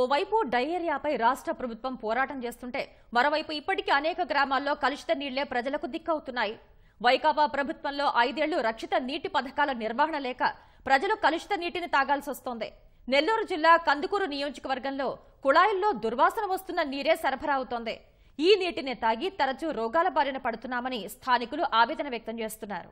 ఓవైపు డయేరియాపై రాష్ట్ర ప్రభుత్వం పోరాటం చేస్తుంటే మరోవైపు ఇప్పటికీ అనేక గ్రామాల్లో కలుషిత నీళ్లే ప్రజలకు దిక్కవుతున్నాయి. వైకాపా ప్రభుత్వంలో 5 ఏళ్లు రక్షిత నీటి పథకాల నిర్వహణ లేక ప్రజలు కలుషిత నీటిని తాగాల్సి వస్తోంది. నెల్లూరు జిల్లా కందుకూరు నియోజకవర్గంలో కుళాయిల్లో దుర్వాసన వస్తున్న నీరే సరఫరా అవుతోంది. ఈ నీటిని తాగి తరచూ రోగాల బారిన పడుతున్నామని స్థానికులు ఆవేదన వ్యక్తం చేస్తున్నారు.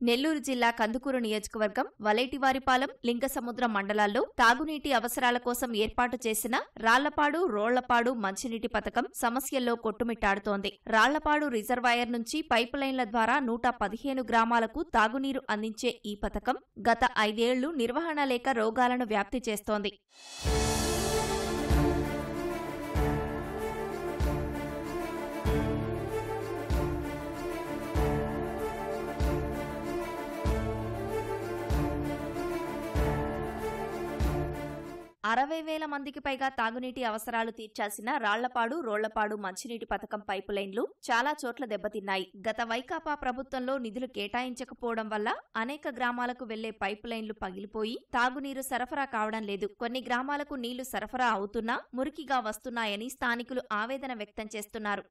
నెల్లూరు జిల్లా కందుకూరు నియోజకవర్గం వలేటివారిపాలెం, లింగసముద్రం మండలాల్లో తాగునీటి అవసరాల కోసం ఏర్పాటు చేసిన రాళ్లపాడు, రోళ్లపాడు మంచినీటి పథకం సమస్యల్లో కొట్టుమిట్టాడుతోంది. రాళ్లపాడు రిజర్వాయర్ నుంచి పైపు లైన్ల ద్వారా 115 గ్రామాలకు తాగునీరు అందించే ఈ పథకం గత 5 ఏళ్లు నిర్వహణ లేక రోగాలను వ్యాప్తి చేస్తోంది. మందికి పైగా తాగునీటి అవసరాలు తీర్చాల్సిన రాళ్లపాడు, రోళ్లపాడు మంచినీటి పథకం పైపు లైన్లు చాలా చోట్ల దెబ్బతిన్నాయి. గత వైకాపా ప్రభుత్వంలో నిధులు కేటాయించకపోవడం వల్ల అనేక గ్రామాలకు వెళ్లే పైపు లైన్లు పగిలిపోయి తాగునీరు సరఫరా కావడం లేదు. కొన్ని గ్రామాలకు నీళ్లు సరఫరా అవుతున్నా మురికిగా వస్తున్నాయని స్థానికులు ఆవేదన వ్యక్తం చేస్తున్నారు.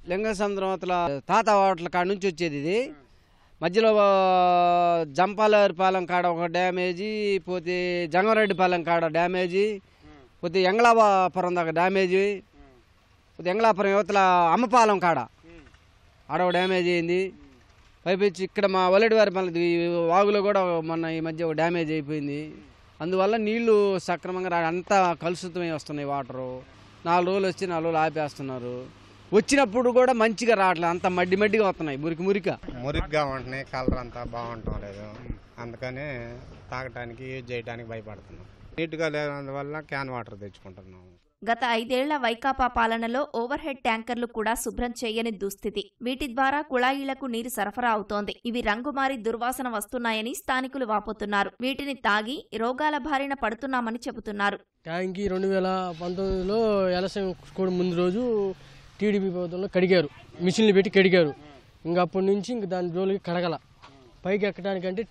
లింగసముద్రం తాత వాటల కాడ నుంచి వచ్చేది ఇది. మధ్యలో జంపాలపాలెం కాడ ఒక డ్యామేజీ, పోతే జంగారెడ్డిపాలెం కాడ డ్యామేజీ, పోతే ఎంగళాపురం దాకా డ్యామేజీ, పోతే ఎంగళాపురం యువతల అమ్మపాలెం కాడ ఆడ డ్యామేజ్ అయింది. పైపించి ఇక్కడ మా వల్లెడివారిపాలెం వాగులో కూడా మొన్న ఈ మధ్య డ్యామేజ్ అయిపోయింది. అందువల్ల నీళ్లు సక్రమంగా అంతా కలుషితమై వస్తున్నాయి. వాటరు 4 రోజులు వచ్చి 4 రోజులు ఆపేస్తున్నారు. వచ్చినప్పుడు కూడా మంచిగా రావట్లేదు, అంత మడ్డిగా వస్తున్నాయి, మురికిగా ఉంటున్నాయి. కలర్ అంతా బాగుంటాం లేదు, అందుకని తాగటానికి యూజ్ చేయడానికి భయపడుతున్నాం. నీట్గా లేనందువల్ల క్యాన్ వాటర్ తెచ్చుకుంటున్నాం. గత 5 ఏళ్ల వైకాపా పాలనలో ఓవర్ హెడ్ ట్యాంకర్లు కూడా శుభ్రం చేయని దుస్థితి. వీటి ద్వారా కుళాయిలకు నీరు సరఫరా అవుతోంది. ఇవి రంగుమారి దుర్వాసన వస్తున్నాయని స్థానికులు వాపోతున్నారు. వీటిని తాగి రోగాల బారిన పడుతున్నామని చెబుతున్నారు. ట్యాంకి 2019లో ఎలక్షన్ కూడా ముందు రోజు టీడీపీ ప్రభుత్వంలో కడిగారు, మిషన్లు పెట్టి కడిగారు. ఇంకా అప్పటి నుంచి ఇంక దాని జోలికి కడగల. పైకి ఎక్కడానికంటే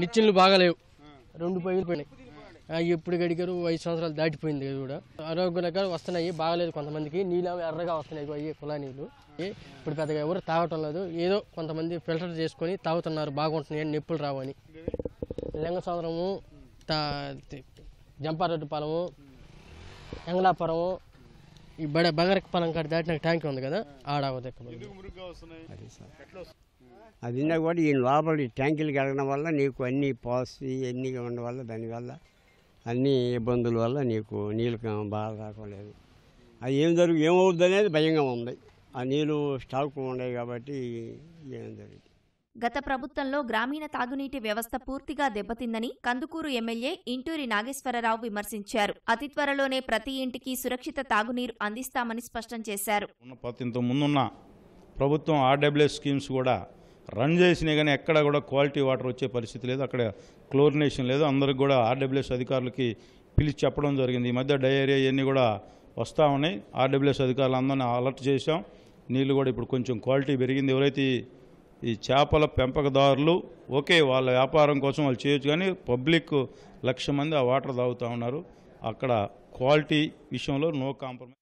నిచ్చెనలు బాగాలేవు, 2 పైలు పోయినాయి. అవి ఎప్పుడు కడిగారు, 5 సంవత్సరాలు దాటిపోయింది. కూడా ఆరోగ్య రకాలు వస్తున్నాయి, బాగాలేదు. కొంతమందికి నీళ్ళు ఎర్రగా వస్తున్నాయి, అయ్యి కుళా నీళ్ళు. ఇప్పుడు పెద్దగా ఎవరు తాగటం లేదు. ఏదో కొంతమంది ఫిల్టర్ చేసుకొని తాగుతున్నారు, బాగుంటున్నాయి అని, నొప్పులు రావని. లింగసముద్రము, జంపారెడ్డిపాలెము, ఎంగళాపురము, ఈ బంగారపాలెం కాడ దాటిన ట్యాంక్ ఉంది కదా, ఆడవది. అది కూడా ఈ లోపల ట్యాంకులు కలగడం వల్ల నీకు అన్ని పాసి అన్నీ ఉండడం వల్ల దానివల్ల అన్ని ఇబ్బందుల వల్ల నీకు నీళ్ళు బాగా రాకలేదు. అది ఏమవుద్ది అనేది భయంగా ఉంది. ఆ నీళ్ళు స్టాక్ ఉన్నాయి కాబట్టి ఏం జరిగింది. గత ప్రభుత్వంలో గ్రామీణ తాగునీటి వ్యవస్థ పూర్తిగా దెబ్బతిందని కందుకూరు ఎమ్మెల్యే ఇంటూరి నాగేశ్వరరావు విమర్శించారు. అతి త్వరలోనే ప్రతి ఇంటికి సురక్షిత తాగునీరు అందిస్తామని స్పష్టం చేశారు. ముందున్న ప్రభుత్వం RWS స్కీమ్స్ కూడా రన్ చేసినా కానీ ఎక్కడ కూడా క్వాలిటీ వాటర్ వచ్చే పరిస్థితి లేదు, అక్కడ క్లోరినేషన్ లేదు. అందరికి కూడా RWS అధికారులకి పిలిచి చెప్పడం జరిగింది. ఈ మధ్య డయేరియా ఇవన్నీ కూడా వస్తూ ఉన్నాయి. RWS అధికారులు అందరినీ అలర్ట్ చేశాం. నీళ్ళు కూడా ఇప్పుడు కొంచెం క్వాలిటీ పెరిగింది. ఎవరైతే ఈ చేపల పెంపకదారులు వాళ్ళ వ్యాపారం కోసం వాళ్ళు చేయొచ్చు, కానీ పబ్లిక్ 1,00,000 మంది ఆ వాటర్ తాగుతూ ఉన్నారు. అక్కడ క్వాలిటీ విషయంలో నో కాంప్రమైజ్.